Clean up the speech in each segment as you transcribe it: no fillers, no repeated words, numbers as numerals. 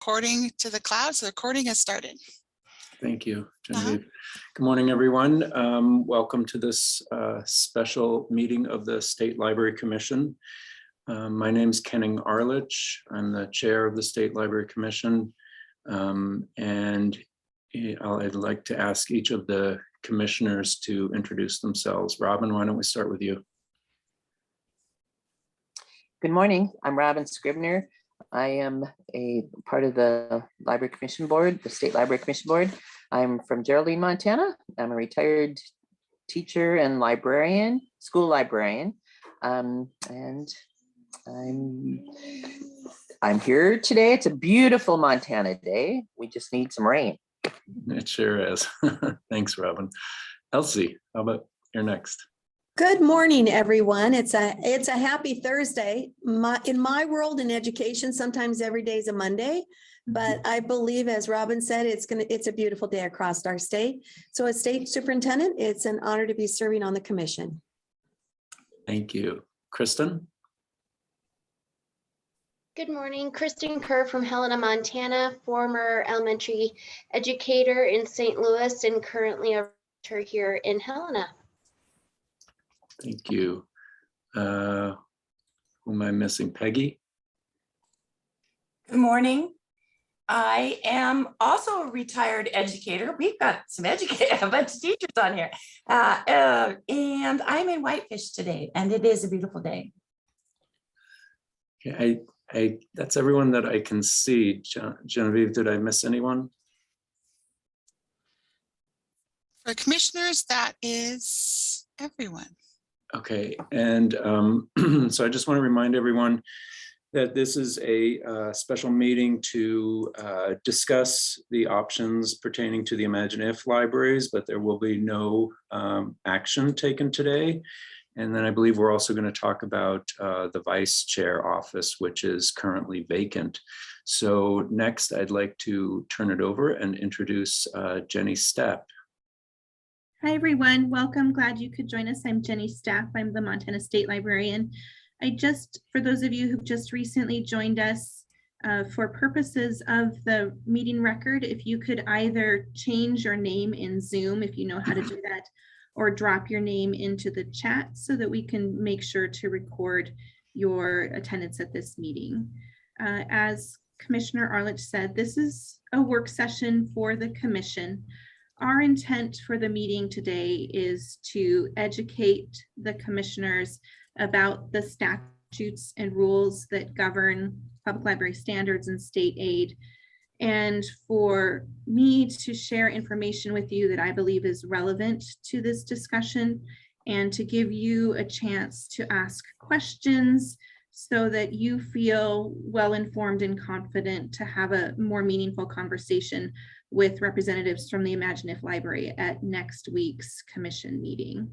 Recording to the cloud. So the recording has started. Thank you, Genevieve. Good morning, everyone. Welcome to this special meeting of the State Library Commission. My name is Kenning Arlich. I'm the chair of the State Library Commission. And I'd like to ask each of the commissioners to introduce themselves. Robin, why don't we start with you? Good morning. I'm Robin Scribner. I am a part of the Library Commission Board, the State Library Commission Board. I'm from Geraldine, Montana. I'm a retired teacher and librarian, school librarian. And I'm here today. It's a beautiful Montana day. We just need some rain. It sure is. Thanks, Robin. Elsie, how about you're next? Good morning, everyone. It's a happy Thursday. In my world in education, sometimes every day is a Monday, but I believe, as Robin said, it's a beautiful day across our state. So as state superintendent, it's an honor to be serving on the commission. Thank you. Kristen? Good morning, Kristen Kerr from Helena, Montana, former elementary educator in St. Louis and currently a realtor here in Helena. Thank you. Who am I missing? Peggy? Good morning. I am also a retired educator. We've got a bunch of teachers on here. And I'm in Whitefish today, and it is a beautiful day. Okay, that's everyone that I can see. Genevieve, did I miss anyone? For commissioners, that is everyone. Okay, and so I just want to remind everyone that this is a special meeting to discuss the options pertaining to the Imagine If libraries, but there will be no action taken today. And then I believe we're also going to talk about the vice chair office, which is currently vacant. So next, I'd like to turn it over and introduce Jenny Stepp. Hi, everyone. Welcome. Glad you could join us. I'm Jenny Stepp. I'm the Montana State Librarian. For those of you who've just recently joined us, for purposes of the meeting record, if you could either change your name in Zoom, if you know how to do that, or drop your name into the chat so that we can make sure to record your attendance at this meeting. As Commissioner Arlich said, this is a work session for the commission. Our intent for the meeting today is to educate the commissioners about the statutes and rules that govern public library standards and state aid, and for me to share information with you that I believe is relevant to this discussion, and to give you a chance to ask questions so that you feel well informed and confident to have a more meaningful conversation with representatives from the Imagine If Library at next week's commission meeting.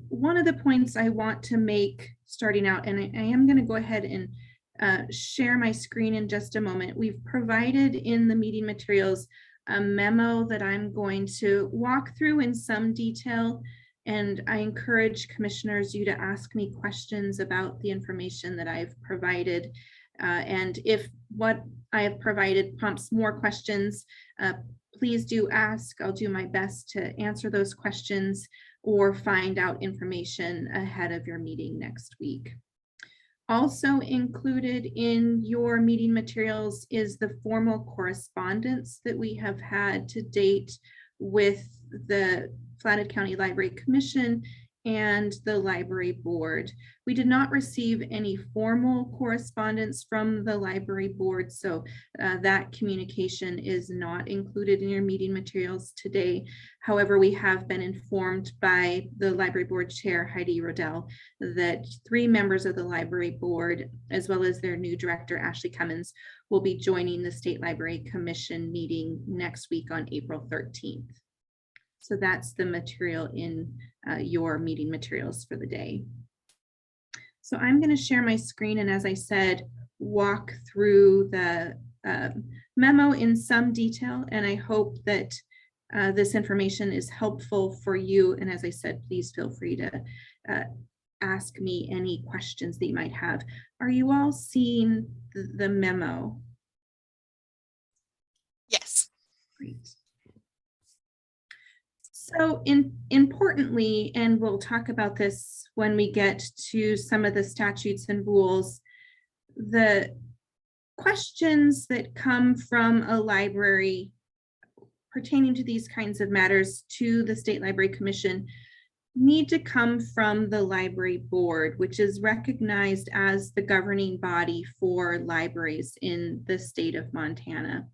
One of the points I want to make starting out, and I am going to go ahead and share my screen in just a moment. We've provided in the meeting materials a memo that I'm going to walk through in some detail, and I encourage commissioners you to ask me questions about the information that I've provided. And if what I have provided prompts more questions, please do ask. I'll do my best to answer those questions or find out information ahead of your meeting next week. Also included in your meeting materials is the formal correspondence that we have had to date with the Flathead County Library Commission and the library board. We did not receive any formal correspondence from the library board, so that communication is not included in your meeting materials today. However, we have been informed by the library board chair, Heidi Rodell, that 3 members of the library board, as well as their new director, Ashley Cummins, will be joining the State Library Commission meeting next week on April 13th. So that's the material in your meeting materials for the day. So I'm going to share my screen, and as I said, walk through the memo in some detail, and I hope that this information is helpful for you. And as I said, please feel free to ask me any questions that you might have. Are you all seeing the memo? So importantly, and we'll talk about this when we get to some of the statutes and rules, the questions that come from a library pertaining to these kinds of matters to the State Library Commission need to come from the library board, which is recognized as the governing body for libraries in the state of Montana.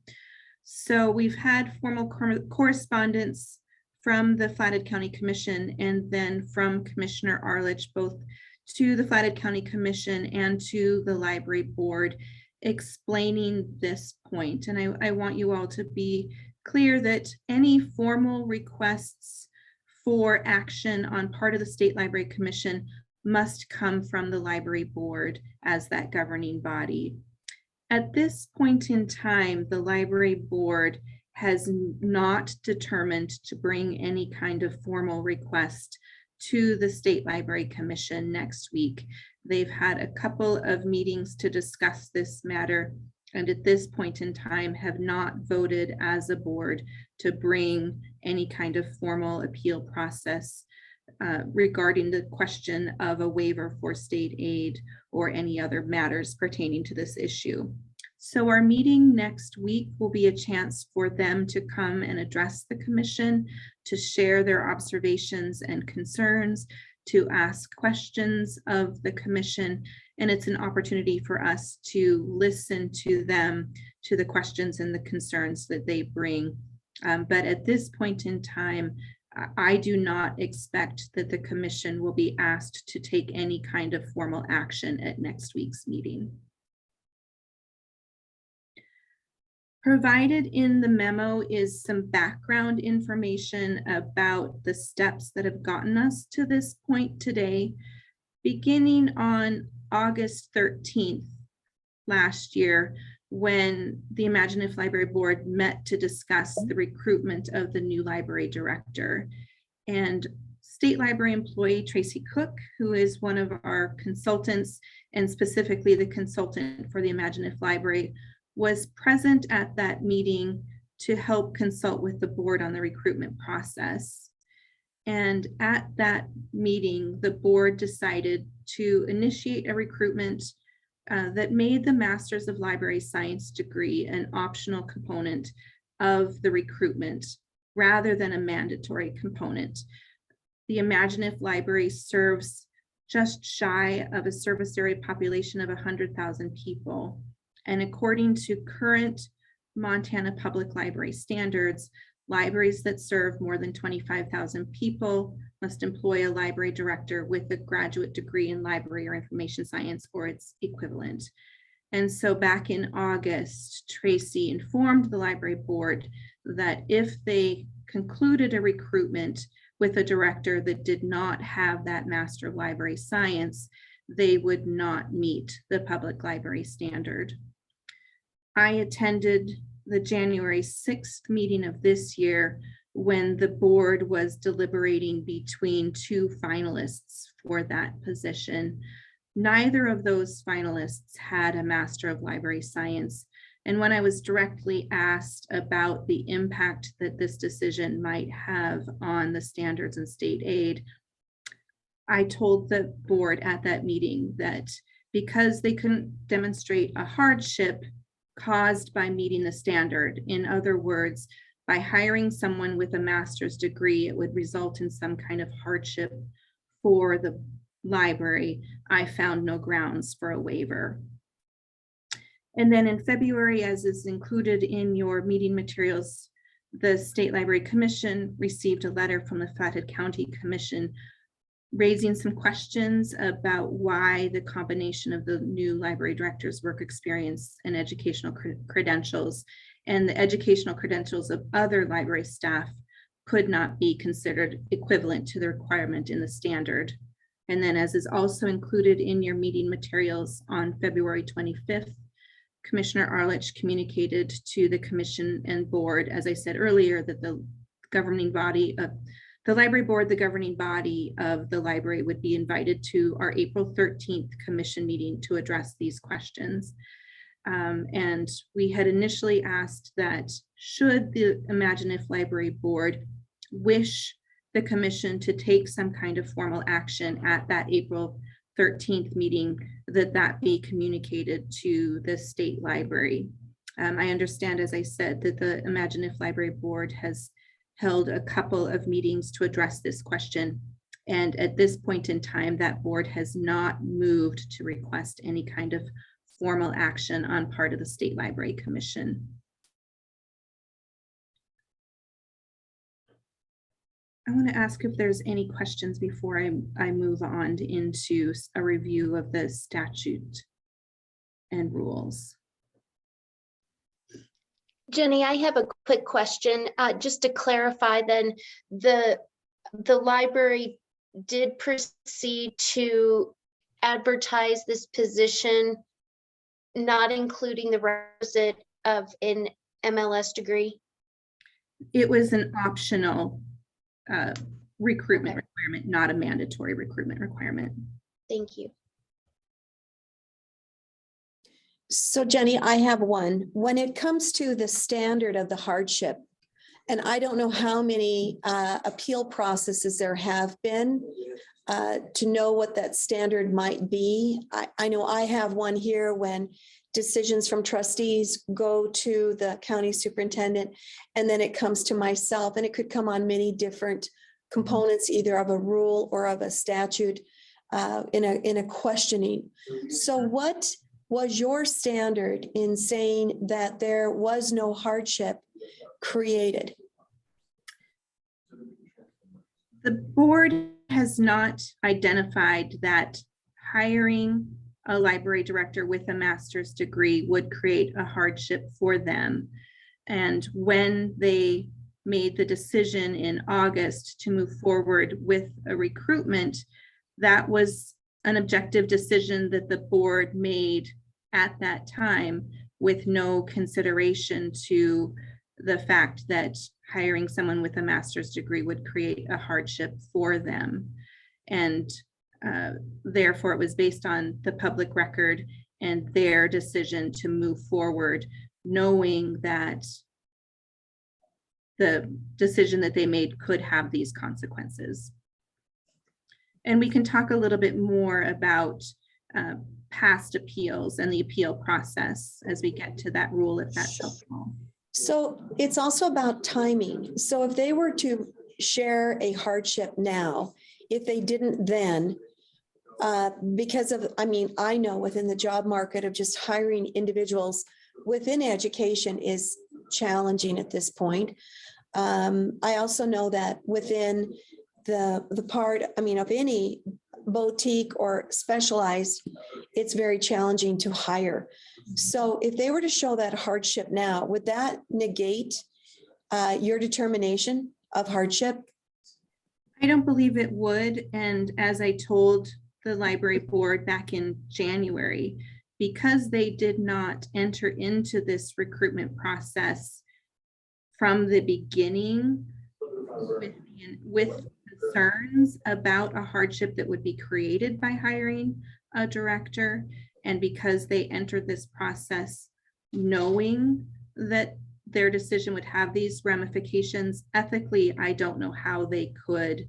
So we've had formal correspondence from the Flathead County Commission and then from Commissioner Arledge, both to the Flathead County Commission and to the library board, explaining this point. And I want you all to be clear that any formal requests for action on part of the State Library Commission must come from the library board as that governing body. At this point in time, the library board has not determined to bring any kind of formal request to the State Library Commission next week. They've had a couple of meetings to discuss this matter, and at this point in time have not voted as a board to bring any kind of formal appeal process regarding the question of a waiver for state aid or any other matters pertaining to this issue. So our meeting next week will be a chance for them to come and address the commission, to share their observations and concerns, to ask questions of the commission, and it's an opportunity for us to listen to them, to the questions and the concerns that they bring. But at this point in time, I do not expect that the commission will be asked to take any kind of formal action at next week's meeting. Provided in the memo is some background information about the steps that have gotten us to this point today. Beginning on August 13th last year, when the Imagine If Library Board met to discuss the recruitment of the new library director. And State Library employee Tracy Cook, who is one of our consultants and specifically the consultant for the Imagine If Library, was present at that meeting to help consult with the board on the recruitment process. And at that meeting, the board decided to initiate a recruitment that made the Masters of Library Science degree an optional component of the recruitment rather than a mandatory component. The Imagine If Library serves just shy of a service area population of 100,000 people. And according to current Montana Public Library standards, libraries that serve more than 25,000 people must employ a library director with a graduate degree in library or information science or its equivalent. And so back in August, Tracy informed the library board that if they concluded a recruitment with a director that did not have that Master of Library Science, they would not meet the public library standard. I attended the January 6th meeting of this year when the board was deliberating between two finalists for that position. Neither of those finalists had a Master of Library Science. And when I was directly asked about the impact that this decision might have on the standards and state aid, I told the board at that meeting that because they couldn't demonstrate a hardship caused by meeting the standard, in other words, by hiring someone with a master's degree, it would result in some kind of hardship for the library. I found no grounds for a waiver. And then in February, as is included in your meeting materials, the State Library Commission received a letter from the Flathead County Commission raising some questions about why the combination of the new library director's work experience and educational credentials and the educational credentials of other library staff could not be considered equivalent to the requirement in the standard. And then, as is also included in your meeting materials, on February 25th, Commissioner Arledge communicated to the commission and board, as I said earlier, that the governing body of the library board, the governing body of the library, would be invited to our April 13th commission meeting to address these questions. And we had initially asked that should the Imagine If Library Board wish the commission to take some kind of formal action at that April 13th meeting, that be communicated to the state library. I understand, as I said, that the Imagine If Library Board has held a couple of meetings to address this question. And at this point in time, that board has not moved to request any kind of formal action on part of the State Library Commission. I want to ask if there's any questions before I move on into a review of the statute and rules. Jenny, I have a quick question, just to clarify then, the library did proceed to advertise this position, not including the requisite of an MLS degree? It was an optional recruitment requirement, not a mandatory recruitment requirement. Thank you. So Jenny, I have one. When it comes to the standard of the hardship, and I don't know how many appeal processes there have been to know what that standard might be. I know I have one here when decisions from trustees go to the county superintendent, and then it comes to myself, and it could come on many different components, either of a rule or of a statute in a questioning. So what was your standard in saying that there was no hardship created? The board has not identified that hiring a library director with a master's degree would create a hardship for them. And when they made the decision in August to move forward with a recruitment, that was an objective decision that the board made at that time, with no consideration to the fact that hiring someone with a master's degree would create a hardship for them. And therefore, it was based on the public record and their decision to move forward, knowing that the decision that they made could have these consequences. And we can talk a little bit more about past appeals and the appeal process as we get to that rule, if that's helpful. So it's also about timing. So if they were to share a hardship now, if they didn't then, because of, I know within the job market of just hiring individuals within education is challenging at this point. I also know that within the part, of any boutique or specialized, it's very challenging to hire. So if they were to show that hardship now, would that negate your determination of hardship? I don't believe it would. And as I told the library board back in January, because they did not enter into this recruitment process from the beginning with concerns about a hardship that would be created by hiring a director, and because they entered this process knowing that their decision would have these ramifications, ethically, I don't know how they could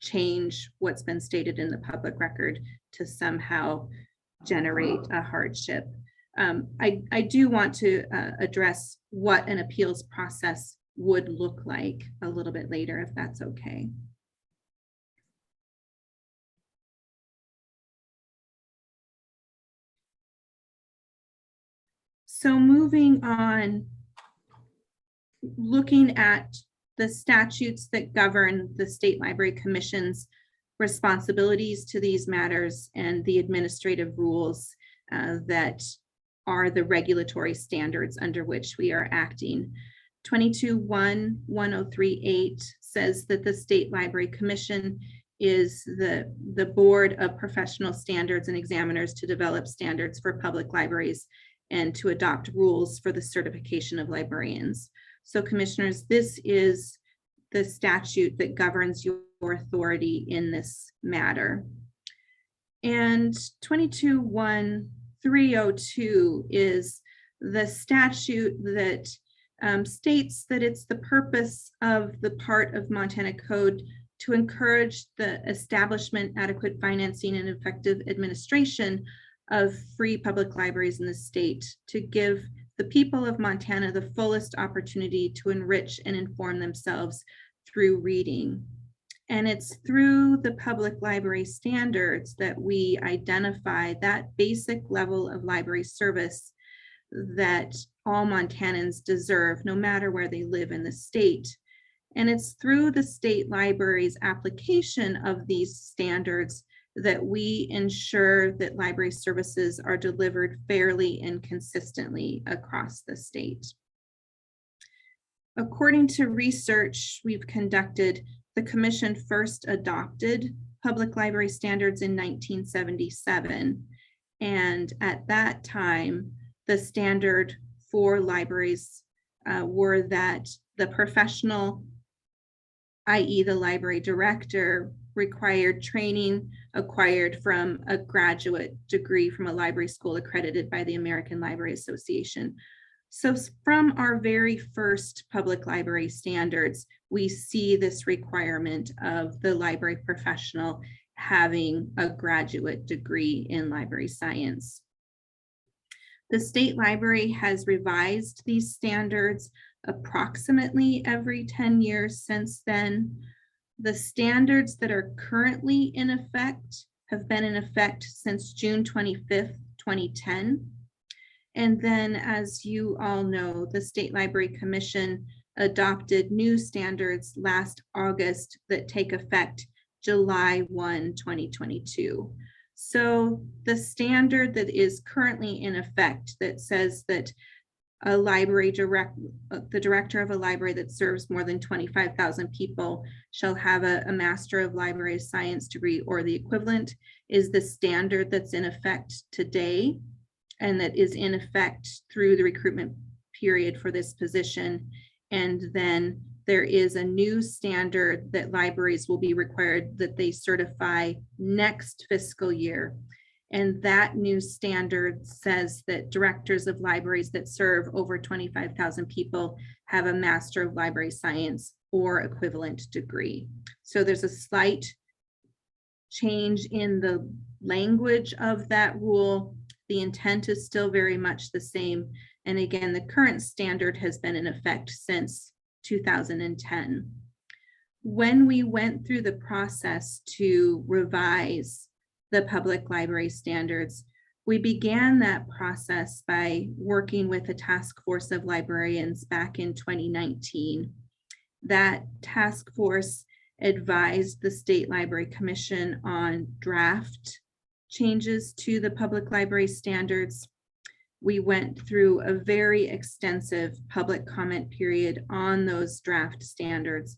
change what's been stated in the public record to somehow generate a hardship. I do want to address what an appeals process would look like a little bit later, if that's okay. So moving on, looking at the statutes that govern the State Library Commission's responsibilities to these matters and the administrative rules that are the regulatory standards under which we are acting. 22.1.1038 says that the State Library Commission is the board of professional standards and examiners to develop standards for public libraries and to adopt rules for the certification of librarians. So commissioners, this is the statute that governs your authority in this matter. And 22.1.302 is the statute that states that it's the purpose of the part of Montana Code to encourage the establishment, adequate financing, and effective administration of free public libraries in the state, to give the people of Montana the fullest opportunity to enrich and inform themselves through reading. And it's through the public library standards that we identify that basic level of library service that all Montanans deserve, no matter where they live in the state. And it's through the state library's application of these standards that we ensure that library services are delivered fairly and consistently across the state. According to research we've conducted, the Commission first adopted public library standards in 1977. And at that time, the standard for libraries were that the professional, i.e. the library director, required training acquired from a graduate degree from a library school accredited by the American Library Association. So from our very first public library standards, we see this requirement of the library professional having a graduate degree in library science. The state library has revised these standards approximately every 10 years since then. The standards that are currently in effect have been in effect since June 25th, 2010. And then, as you all know, the State Library Commission adopted new standards last August that take effect July 1, 2022. So the standard that is currently in effect that says that a library the director of a library that serves more than 25,000 people shall have a Master of Library Science degree or the equivalent is the standard that's in effect today, and that is in effect through the recruitment period for this position. And then there is a new standard that libraries will be required that they certify next fiscal year. And that new standard says that directors of libraries that serve over 25,000 people have a Master of Library Science or equivalent degree. So there's a slight change in the language of that rule. The intent is still very much the same. And again, the current standard has been in effect since 2010. When we went through the process to revise the public library standards, we began that process by working with a task force of librarians back in 2019. That task force advised the State Library Commission on draft changes to the public library standards. We went through a very extensive public comment period on those draft standards.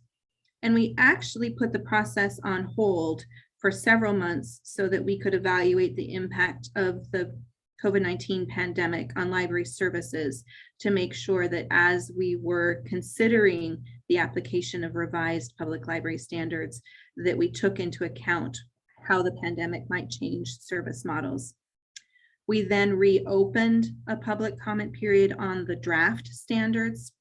And we actually put the process on hold for several months so that we could evaluate the impact of the COVID-19 pandemic on library services to make sure that as we were considering the application of revised public library standards, that we took into account how the pandemic might change service models. We then reopened a public comment period on the draft standards.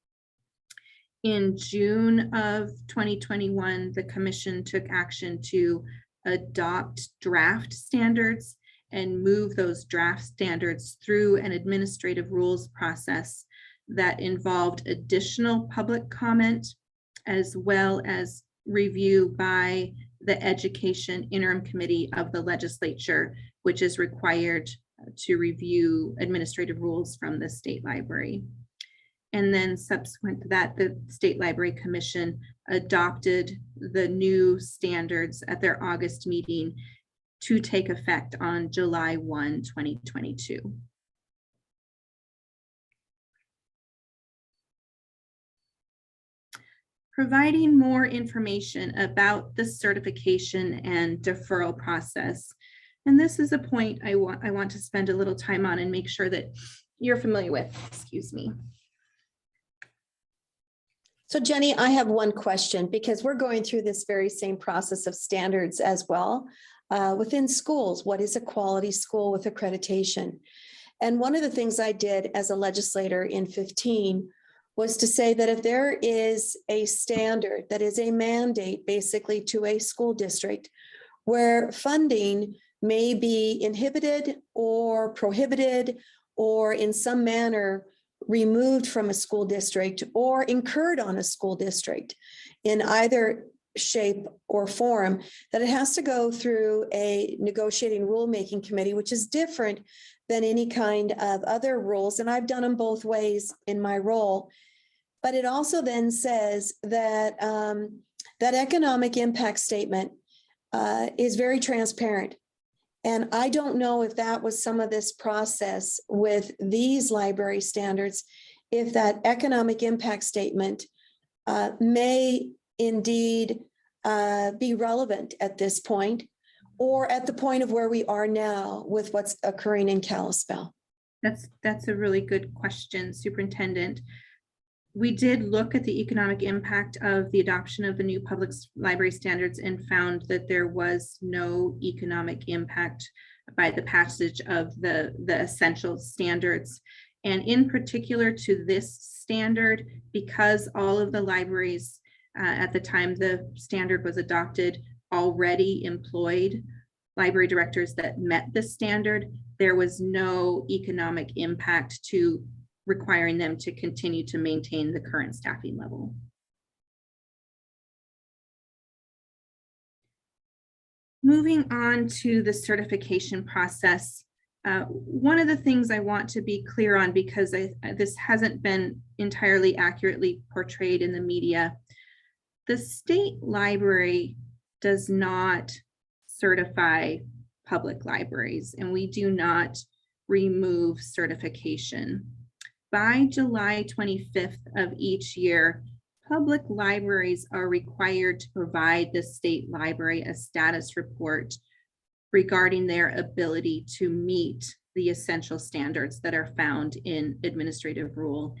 In June of 2021, the Commission took action to adopt draft standards and move those draft standards through an administrative rules process that involved additional public comment as well as review by the Education Interim Committee of the Legislature, which is required to review administrative rules from the State Library. And then subsequent to that, the State Library Commission adopted the new standards at their August meeting to take effect on July 1, 2022. Providing more information about the certification and deferral process. And this is a point I want to spend a little time on and make sure that you're familiar with, excuse me. So Jenny, I have one question because we're going through this very same process of standards as well. Within schools, what is a quality school with accreditation? And one of the things I did as a legislator in 15 was to say that if there is a standard that is a mandate basically to a school district where funding may be inhibited or prohibited or in some manner removed from a school district or incurred on a school district in either shape or form, that it has to go through a negotiating rulemaking committee, which is different than any kind of other rules. And I've done them both ways in my role. But it also then says that that economic impact statement is very transparent. And I don't know if that was some of this process with these library standards, if that economic impact statement may indeed be relevant at this point, or at the point of where we are now with what's occurring in Kalispell. That's a really good question, Superintendent. We did look at the economic impact of the adoption of the new public library standards and found that there was no economic impact by the passage of the essential standards. And in particular to this standard, because all of the libraries at the time the standard was adopted already employed library directors that met the standard, there was no economic impact to requiring them to continue to maintain the current staffing level. Moving on to the certification process, one of the things I want to be clear on, because this hasn't been entirely accurately portrayed in the media, the state library does not certify public libraries, and we do not remove certification. By July 25th of each year, public libraries are required to provide the state library a status report regarding their ability to meet the essential standards that are found in administrative rule.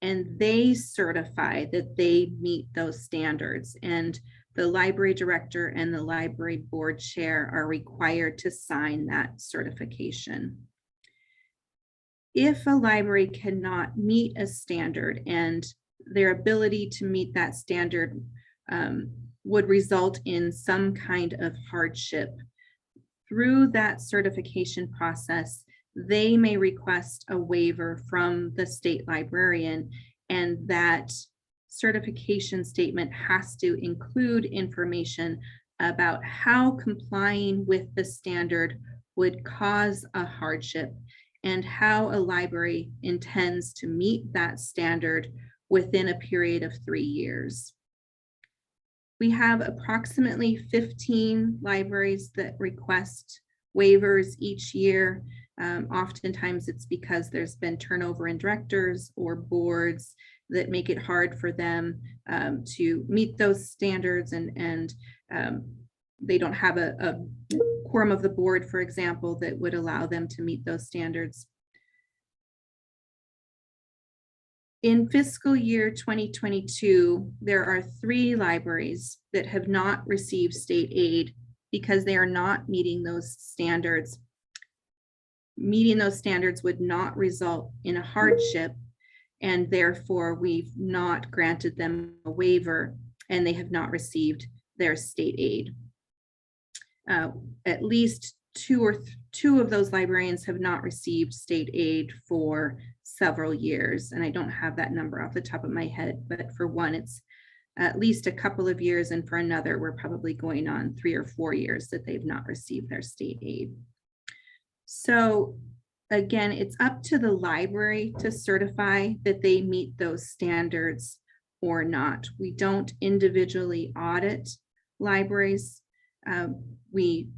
And they certify that they meet those standards. And the library director and the library board chair are required to sign that certification. If a library cannot meet a standard and their ability to meet that standard would result in some kind of hardship, through that certification process, they may request a waiver from the state librarian, and that certification statement has to include information about how complying with the standard would cause a hardship and how a library intends to meet that standard within a period of 3 years. We have approximately 15 libraries that request waivers each year. Oftentimes it's because there's been turnover in directors or boards that make it hard for them to meet those standards, and they don't have a quorum of the board, for example, that would allow them to meet those standards. In fiscal year 2022, there are 3 libraries that have not received state aid because they are not meeting those standards. Meeting those standards would not result in a hardship, and therefore we've not granted them a waiver, and they have not received their state aid. At least two of those librarians have not received state aid for several years, and I don't have that number off the top of my head, but for one it's at least a couple of years, and for another we're probably going on 3 or 4 years that they've not received their state aid. So again, it's up to the library to certify that they meet those standards or not. We don't individually audit libraries. We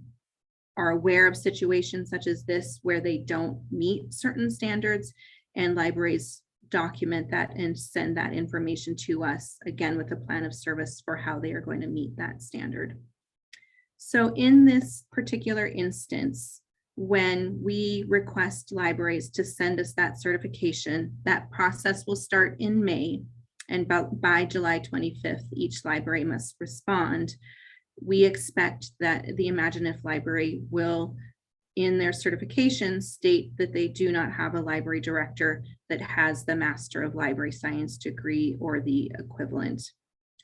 are aware of situations such as this where they don't meet certain standards, and libraries document that and send that information to us, again, with a plan of service for how they are going to meet that standard. So in this particular instance, when we request libraries to send us that certification, that process will start in May, and by July 25th, each library must respond. We expect that the Imagine If library will in their certification state that they do not have a library director that has the Master of Library Science degree or the equivalent.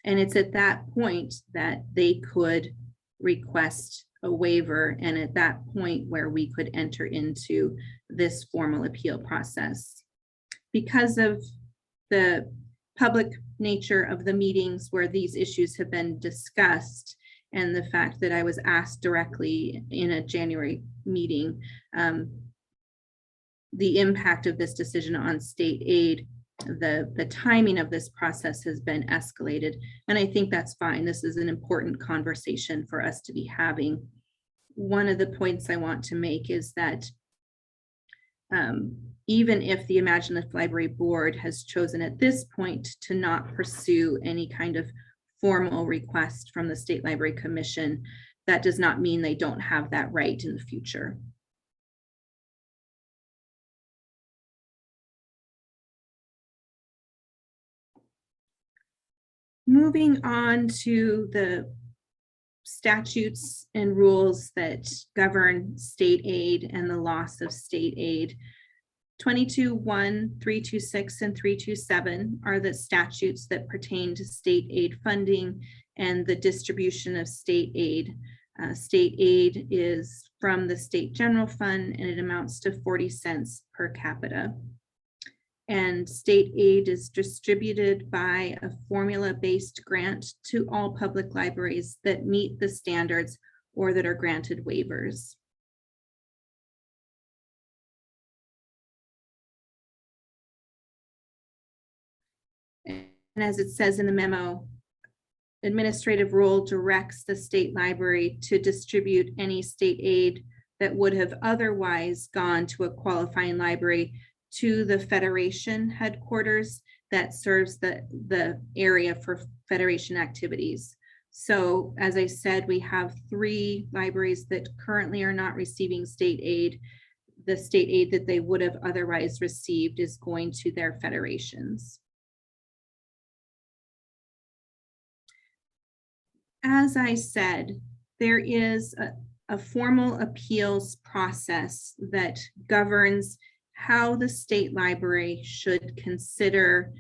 And it's at that point that they could request a waiver, and at that point where we could enter into this formal appeal process. Because of the public nature of the meetings where these issues have been discussed, and the fact that I was asked directly in a January meeting, the impact of this decision on state aid, the timing of this process has been escalated. And I think that's fine. This is an important conversation for us to be having. One of the points I want to make is that even if the Imagine Library Board has chosen at this point to not pursue any kind of formal request from the State Library Commission, that does not mean they don't have that right in the future. Moving on to the statutes and rules that govern state aid and the loss of state aid. 22(1), 326, and 327 are the statutes that pertain to state aid funding and the distribution of state aid. State aid is from the state general fund, and it amounts to 40 cents per capita. And state aid is distributed by a formula-based grant to all public libraries that meet the standards or that are granted waivers. And as it says in the memo, administrative rule directs the state library to distribute any state aid that would have otherwise gone to a qualifying library to the Federation headquarters that serves the area for Federation activities. So as I said, we have 3 libraries that currently are not receiving state aid. The state aid that they would have otherwise received is going to their federations. As I said, there is a formal appeals process that governs how the state library should consider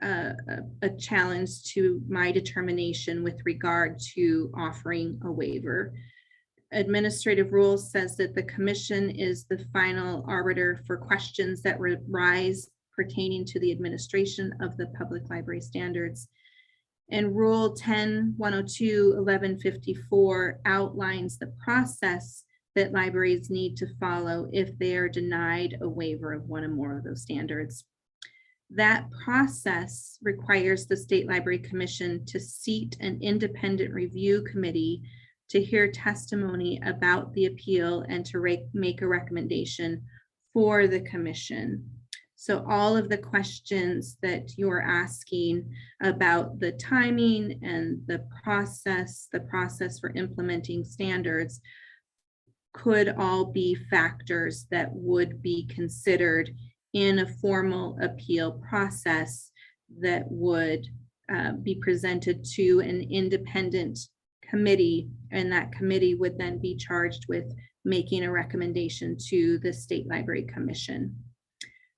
a challenge to my determination with regard to offering a waiver. Administrative rules says that the commission is the final arbiter for questions that arise pertaining to the administration of the public library standards. And Rule 10-102-1154 outlines the process that libraries need to follow if they are denied a waiver of one or more of those standards. That process requires the State Library Commission to seat an independent review committee to hear testimony about the appeal and to make a recommendation for the commission. So all of the questions that you're asking about the timing and the process for implementing standards could all be factors that would be considered in a formal appeal process that would be presented to an independent committee, and that committee would then be charged with making a recommendation to the State Library Commission.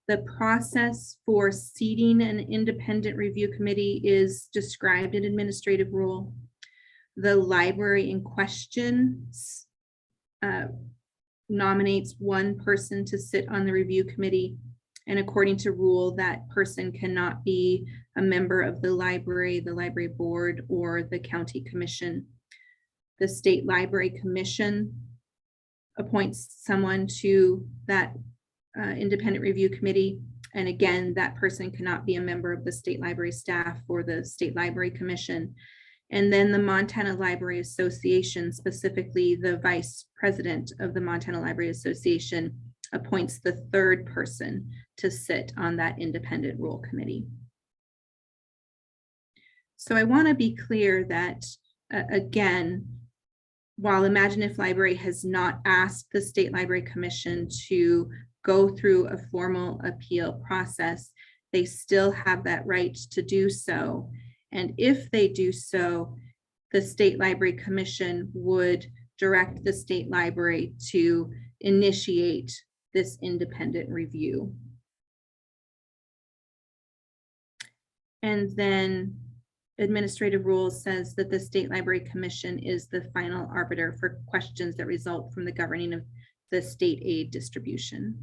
The process for seating an independent review committee is described in administrative rule. The library in question nominates one person to sit on the review committee. And according to rule, that person cannot be a member of the library board, or the county commission. The State Library Commission appoints someone to that independent review committee. And again, that person cannot be a member of the state library staff or the State Library Commission. And then the Montana Library Association, specifically the vice president of the Montana Library Association, appoints the 3rd person to sit on that independent rule committee. So I want to be clear that, again, while Imagine If Library has not asked the State Library Commission to go through a formal appeal process, they still have that right to do so. And if they do so, the State Library Commission would direct the state library to initiate this independent review. And then administrative rules says that the State Library Commission is the final arbiter for questions that result from the governing of the state aid distribution.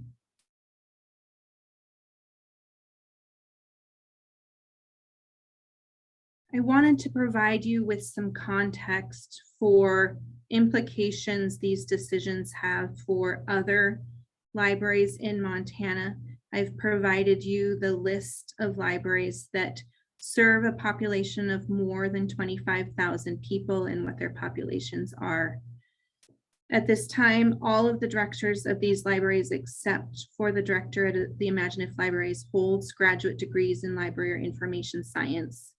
I wanted to provide you with some context for implications these decisions have for other libraries in Montana. I've provided you the list of libraries that serve a population of more than 25,000 people and what their populations are. At this time, all of the directors of these libraries, except for the director at the Imagine If Libraries, holds graduate degrees in library or information science.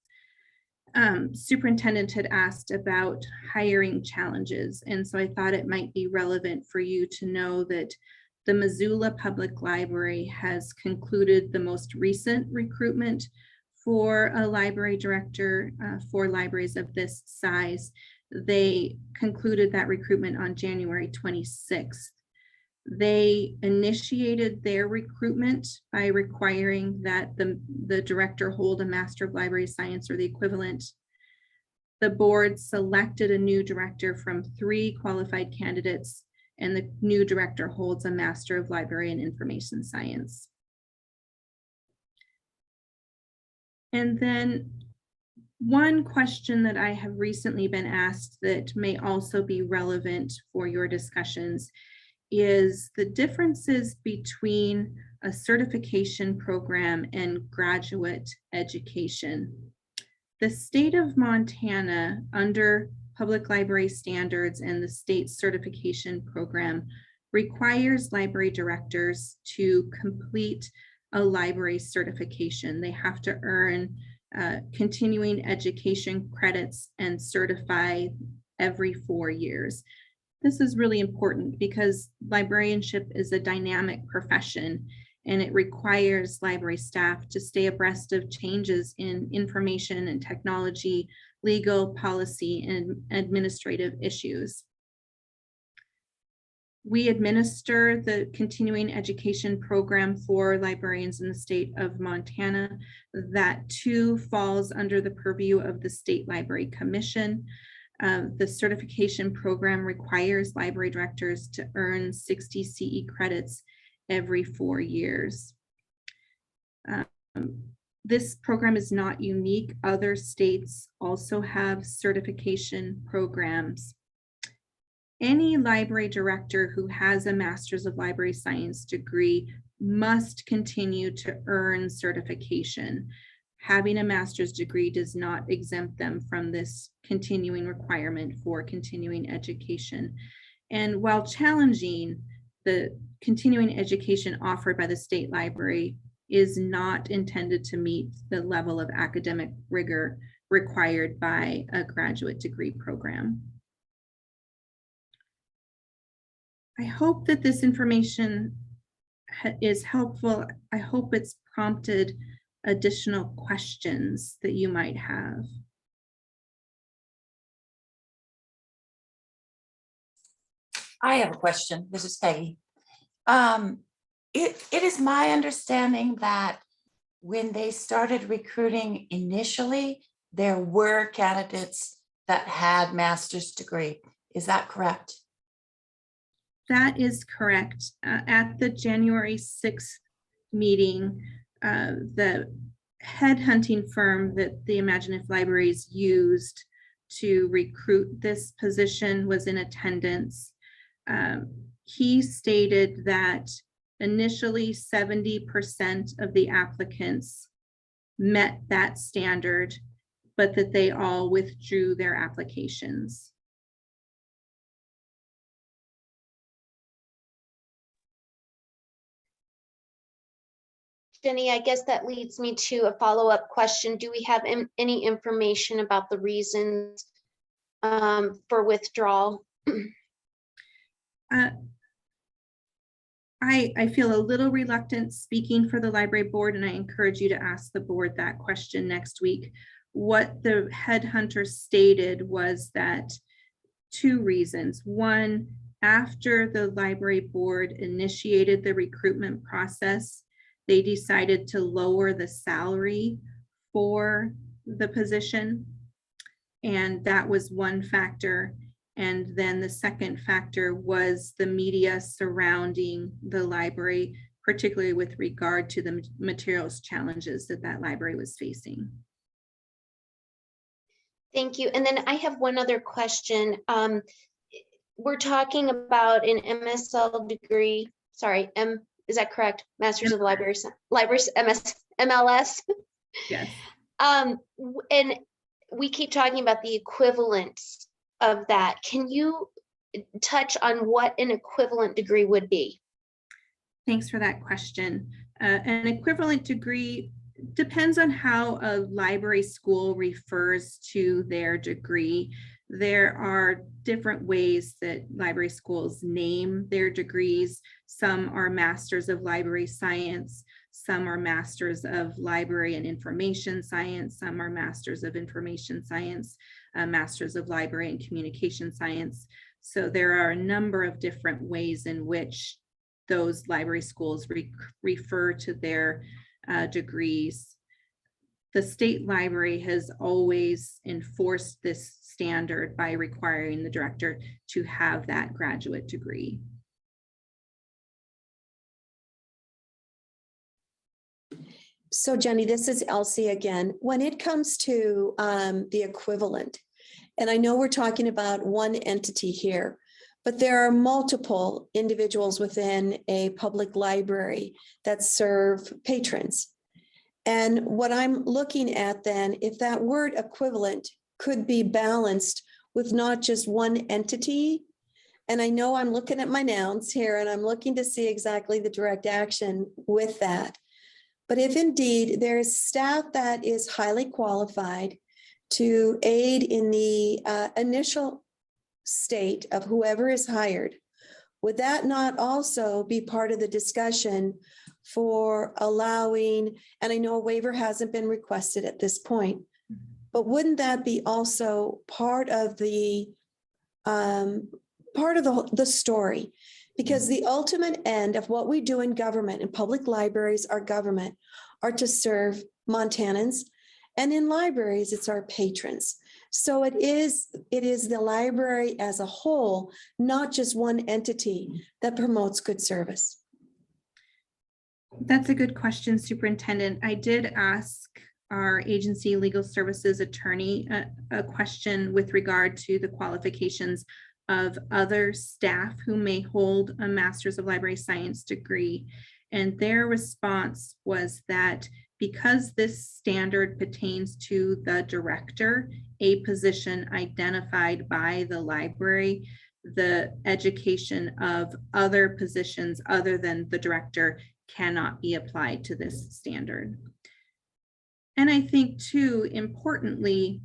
Superintendent had asked about hiring challenges, and so I thought it might be relevant for you to know that the Missoula Public Library has concluded the most recent recruitment for a library director for libraries of this size. They concluded that recruitment on January 26th. They initiated their recruitment by requiring that the director hold a Master of Library Science or the equivalent. The board selected a new director from 3 qualified candidates, and the new director holds a Master of Library and Information Science. And then one question that I have recently been asked that may also be relevant for your discussions is the differences between a certification program and graduate education. The state of Montana, under public library standards and the state certification program, requires library directors to complete a library certification. They have to earn continuing education credits and certify every 4 years. This is really important because librarianship is a dynamic profession, and it requires library staff to stay abreast of changes in information and technology, legal, policy, and administrative issues. We administer the continuing education program for librarians in the state of Montana. That too falls under the purview of the State Library Commission. The certification program requires library directors to earn 60 CE credits every 4 years. This program is not unique. Other states also have certification programs. Any library director who has a Master's of Library Science degree must continue to earn certification. Having a master's degree does not exempt them from this continuing requirement for continuing education. And while challenging, the continuing education offered by the state library is not intended to meet the level of academic rigor required by a graduate degree program. I hope that this information is helpful. I hope it's prompted additional questions that you might have. I have a question. This is Peggy. It is my understanding that when they started recruiting initially, there were candidates that had master's degree. Is that correct? That is correct. At the January 6th meeting, the headhunting firm that the Imagine If Libraries used to recruit this position was in attendance. He stated that initially 70% of the applicants met that standard, but that they all withdrew their applications. Jenny, I guess that leads me to a follow-up question. Do we have any information about the reasons for withdrawal? I feel a little reluctant speaking for the library board, and I encourage you to ask the board that question next week. What the headhunter stated was that 2 reasons. One, after the library board initiated the recruitment process, they decided to lower the salary for the position. And that was one factor. And then the second factor was the media surrounding the library, particularly with regard to the materials challenges that that library was facing. Thank you. And then I have one other question. We're talking about an MSL degree, sorry, is that correct? Masters of Libraries, MLS. Yes. And we keep talking about the equivalence of that. Can you touch on what an equivalent degree would be? Thanks for that question. An equivalent degree depends on how a library school refers to their degree. There are different ways that library schools name their degrees. Some are Masters of Library Science, some are Masters of Library and Information Science, some are Masters of Information Science, Masters of Library and Communication Science. So there are a number of different ways in which those library schools refer to their degrees. The state library has always enforced this standard by requiring the director to have that graduate degree. So Jenny, this is Elsie again. When it comes to the equivalent, and I know we're talking about one entity here, but there are multiple individuals within a public library that serve patrons. And what I'm looking at then, if that word equivalent could be balanced with not just one entity, and I know I'm looking at my nouns here and I'm looking to see exactly the direct action with that. But if indeed there is staff that is highly qualified to aid in the initial state of whoever is hired, would that not also be part of the discussion for allowing, and I know a waiver hasn't been requested at this point, but wouldn't that be also part of the story? Because the ultimate end of what we do in government, and public libraries, our government, are to serve Montanans, and in libraries, it's our patrons. So it is the library as a whole, not just one entity, that promotes good service. That's a good question, Superintendent. I did ask our agency legal services attorney a question with regard to the qualifications of other staff who may hold a Master's of Library Science degree. And their response was that because this standard pertains to the director, a position identified by the library, the education of other positions other than the director cannot be applied to this standard. And I think too, importantly,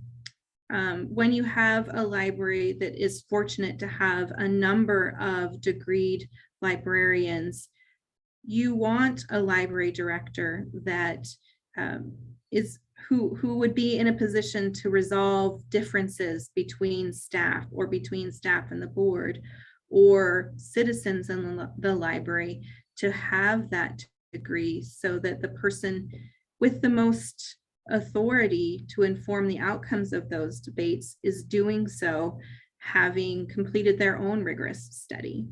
when you have a library that is fortunate to have a number of degreed librarians, you want a library director that who would be in a position to resolve differences between staff or between staff and the board or citizens in the library, to have that degree so that the person with the most authority to inform the outcomes of those debates is doing so, having completed their own rigorous study.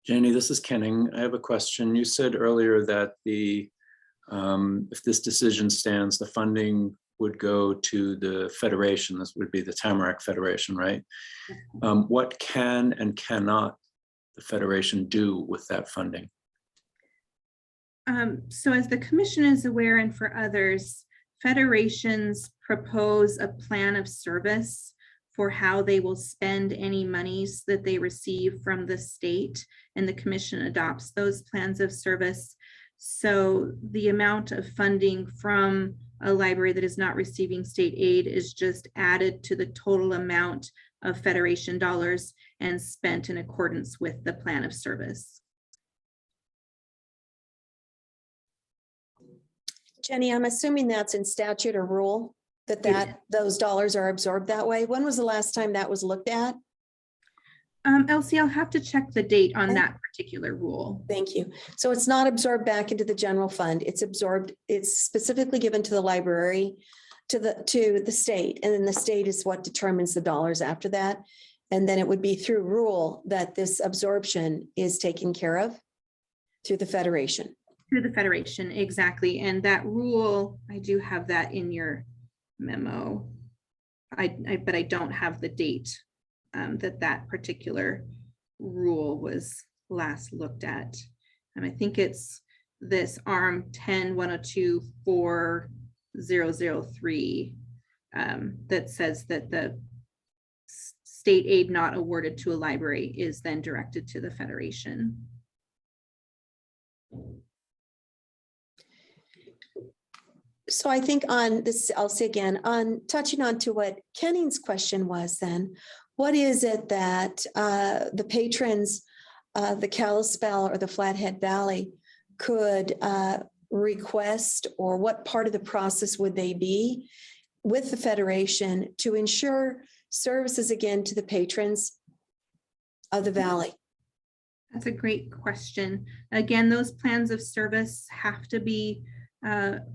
Janie, this is Kenning. I have a question. You said earlier that if this decision stands, the funding would go to the Federation. This would be the Tamarack Federation, right? What can and cannot the Federation do with that funding? So as the Commission is aware, and for others, federations propose a plan of service for how they will spend any monies that they receive from the state, and the Commission adopts those plans of service. So the amount of funding from a library that is not receiving state aid is just added to the total amount of Federation dollars and spent in accordance with the plan of service. Jenny, I'm assuming that's in statute or rule that those dollars are absorbed that way. When was the last time that was looked at? Elsie, I'll have to check the date on Okay. that particular rule. Thank you. So it's not absorbed back into the general fund. It's absorbed, it's specifically given to the library, to the state, and then the state is what determines the dollars after that. And then it would be through rule that this absorption is taken care of through the Federation. Through the Federation, exactly. And that rule, I do have that in your memo. But I don't have the date that particular rule was last looked at. And I think it's this ARM 10-102-4003 that says that the state aid not awarded to a library is then directed to the Federation. So I think on this, I'll say again, on touching on to what Kenning's question was then, what is it that the patrons of the Kalispell or the Flathead Valley could request, or what part of the process would they be with the Federation to ensure services again to the patrons of the Valley? That's a great question. Again, those plans of service have to be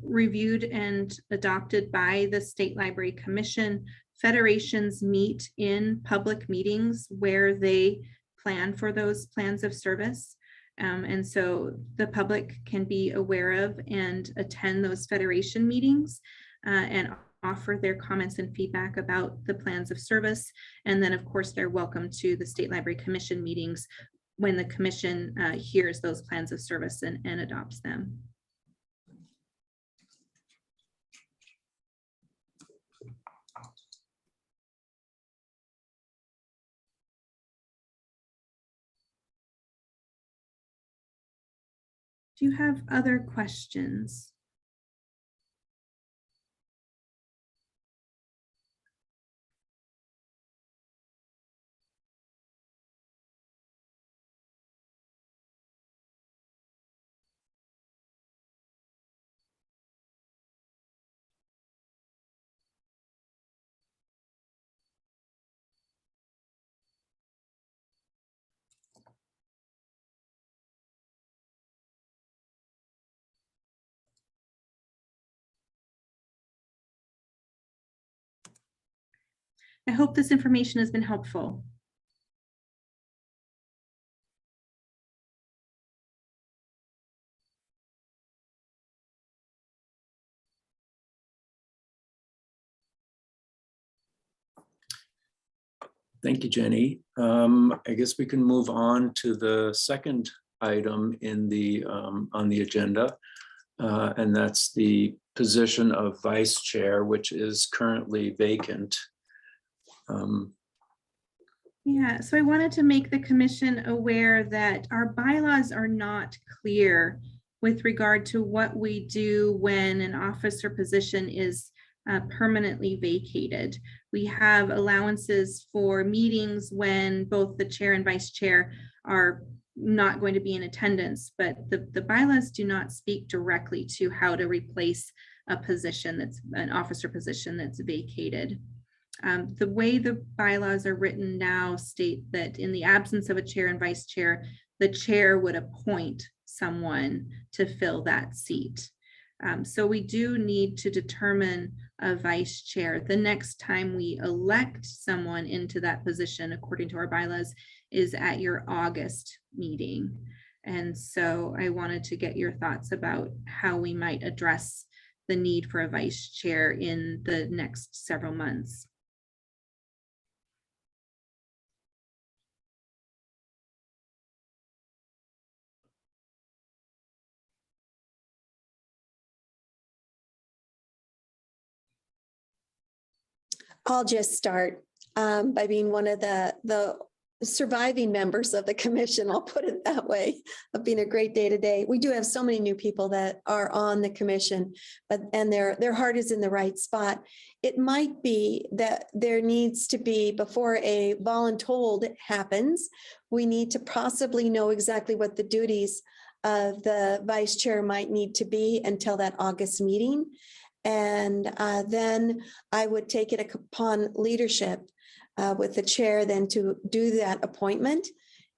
reviewed and adopted by the State Library Commission. Federations meet in public meetings where they plan for those plans of service. And so the public can be aware of and attend those Federation meetings and offer their comments and feedback about the plans of service. And then, of course, they're welcome to the State Library Commission meetings when the commission hears those plans of service and adopts them. Do you have other questions? I hope this information has been helpful. Thank you, Jenny. I guess we can move on to the second item in the on the agenda, and that's the position of vice chair, which is currently vacant. Yeah, so I wanted to make the commission aware that our bylaws are not clear with regard to what we do when an office or position is permanently vacated. We have allowances for meetings when both the chair and vice chair are not going to be in attendance, but the bylaws do not speak directly to how to replace a position that's an officer position that's vacated. The way the bylaws are written now state that in the absence of a chair and vice chair, the chair would appoint someone to fill that seat. So we do need to determine a vice chair. The next time we elect someone into that position, according to our bylaws, is at your August meeting. And so I wanted to get your thoughts about how we might address the need for a vice chair in the next several months. I'll just start by being one of the surviving members of the commission. I'll put it that way. It's been a great day today. We do have so many new people that are on the commission, and their heart is in the right spot. It might be that there needs to be, before a voluntold happens, we need to possibly know exactly what the duties the vice chair might need to be until that August meeting. And then I would take it upon leadership with the chair then to do that appointment.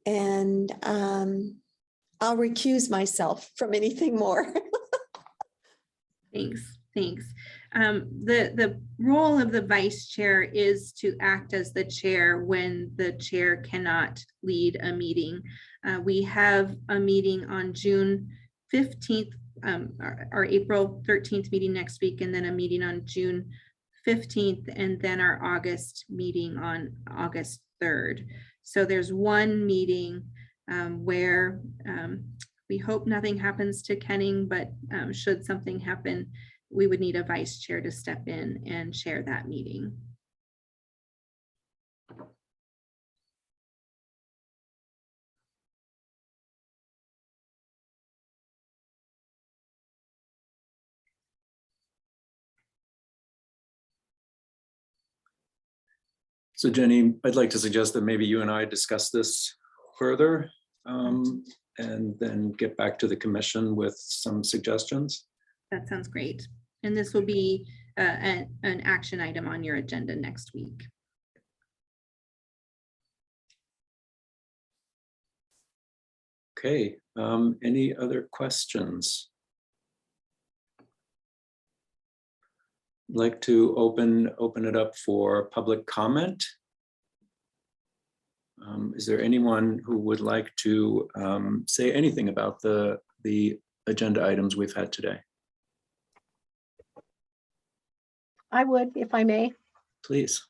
And I'll recuse myself from anything more. Thanks. The role of the vice chair is to act as the chair when the chair cannot lead a meeting. We have a meeting on June 15th, our April 13th meeting next week, and then a meeting on June 15th, and then our August meeting on August 3rd. So there's one meeting where we hope nothing happens to Kenning, but should something happen, we would need a vice chair to step in and chair that meeting. So Jenny, I'd like to suggest that maybe you and I discuss this further and then get back to the commission with some suggestions. That sounds great. And this will be an action item on your agenda next week. Okay, any other questions? I'd like to open it up for public comment. Is there anyone who would like to say anything about the agenda items we've had today? I would, if I may. Please.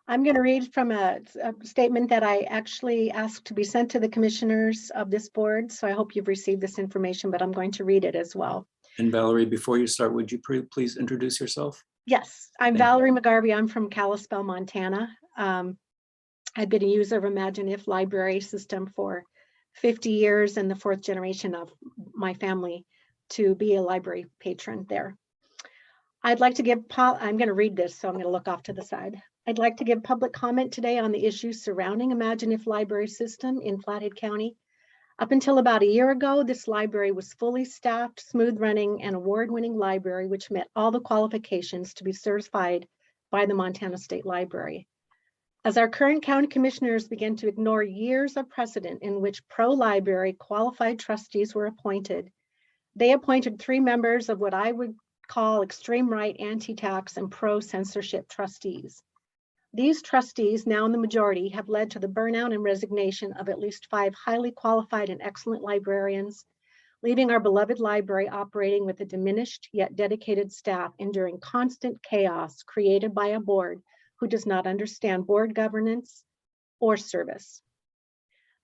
I'm going to read from a statement that I actually asked to be sent to the commissioners of this board. So I hope you've received this information, but I'm going to read it as well. And Valerie, before you start, would you please introduce yourself? Yes, I'm Thank you. Valerie McGarvey. I'm from Kalispell, Montana. I've been a user of ImagineIF library system for 50 years and the 4th generation of my family to be a library patron there. I'd like to give, I'm going to read this, so I'm going to look off to the side. I'd like to give public comment today on the issues surrounding ImagineIF library system in Flathead County. Up until about a year ago, this library was fully staffed, smooth running, and award-winning library, which met all the qualifications to be certified by the Montana State Library. As our current county commissioners began to ignore years of precedent in which pro-library qualified trustees were appointed, they appointed 3 members of what I would call extreme right, anti-tax, and pro-censorship trustees. These trustees, now in the majority, have led to the burnout and resignation of at least 5 highly qualified and excellent librarians, leaving our beloved library operating with a diminished yet dedicated staff, enduring constant chaos created by a board who does not understand board governance or service.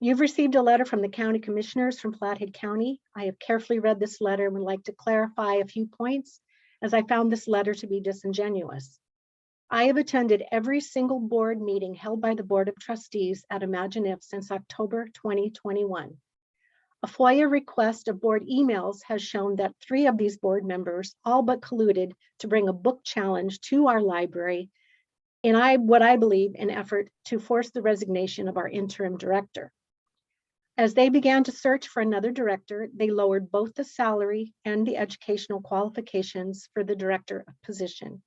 You've received a letter from the county commissioners from Flathead County. I have carefully read this letter and would like to clarify a few points, as I found this letter to be disingenuous. I have attended every single board meeting held by the Board of Trustees at ImagineIF since October 2021. A FOIA request of board emails has shown that 3 of these board members all but colluded to bring a book challenge to our library in what I believe an effort to force the resignation of our interim director. As they began to search for another director, they lowered both the salary and the educational qualifications for the director position.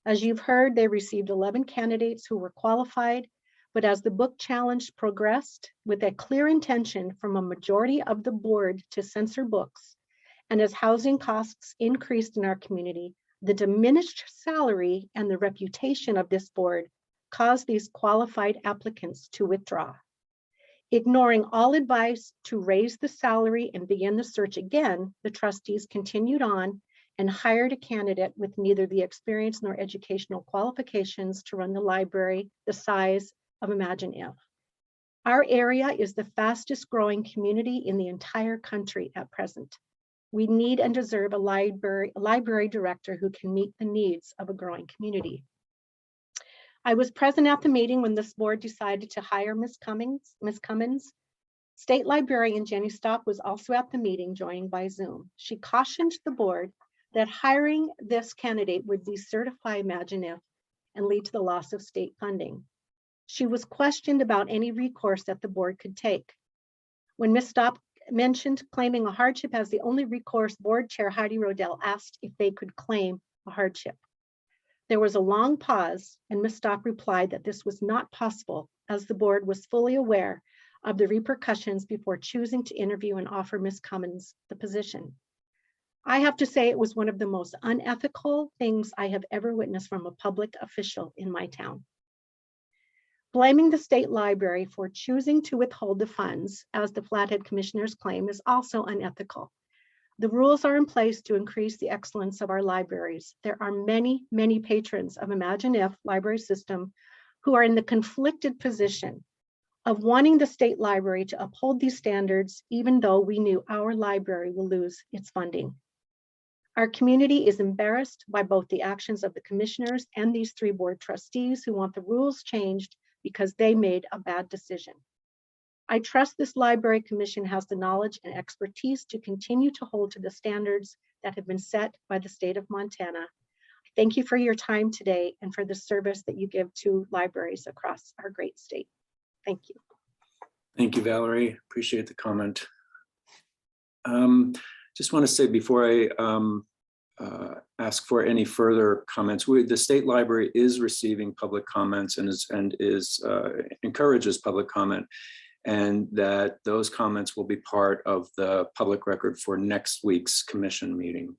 As you've heard, they received 11 candidates who were qualified, but as the book challenge progressed with a clear intention from a majority of the board to censor books, and as housing costs increased in our community, the diminished salary and the reputation of this board caused these qualified applicants to withdraw. Ignoring all advice to raise the salary and begin the search again, the trustees continued on and hired a candidate with neither the experience nor educational qualifications to run the library the size of ImagineIF. Our area is the fastest growing community in the entire country at present. We need and deserve a library director who can meet the needs of a growing community. I was present at the meeting when this board decided to hire Ms. Cummins. State Librarian Jenny Stock was also at the meeting, joining by Zoom. She cautioned the board that hiring this candidate would decertify ImagineIF and lead to the loss of state funding. She was questioned about any recourse that the board could take. When Ms. Stock mentioned claiming a hardship as the only recourse, Board Chair Heidi Rodell asked if they could claim a hardship. There was a long pause, and Ms. Stock replied that this was not possible, as the board was fully aware of the repercussions before choosing to interview and offer Ms. Cummins the position. I have to say it was one of the most unethical things I have ever witnessed from a public official in my town. Blaming the state library for choosing to withhold the funds, as the Flathead commissioners claim, is also unethical. The rules are in place to increase the excellence of our libraries. There are many, many patrons of Imagine If library system who are in the conflicted position of wanting the state library to uphold these standards, even though we knew our library will lose its funding. Our community is embarrassed by both the actions of the commissioners and these 3 board trustees who want the rules changed because they made a bad decision. I trust this library commission has the knowledge and expertise to continue to hold to the standards that have been set by the state of Montana. Thank you for your time today and for the service that you give to libraries across our great state. Thank you. Thank you, Valerie. Appreciate the comment. Just want to say before I ask for any further comments, the state library is receiving public comments and encourages public comment, and that those comments will be part of the public record for next week's commission meeting.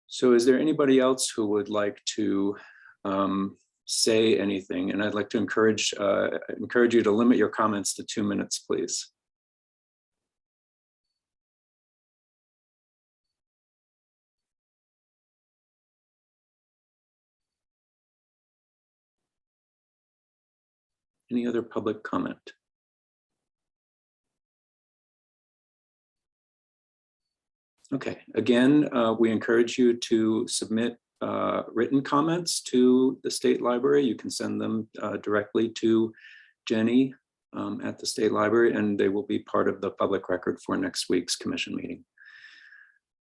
So is there anybody else who would like to say anything? And I'd like to encourage you to limit your comments to 2 minutes, please. Any other public comment? Okay, again, we encourage you to submit written comments to the state library. You can send them directly to Jenny at the state library, and they will be part of the public record for next week's commission meeting.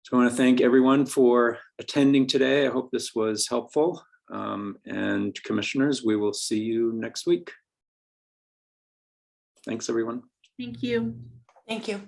So I want to thank everyone for attending today. I hope this was helpful. And commissioners, we will see you next week. Thanks, everyone. Thank you. Thank you.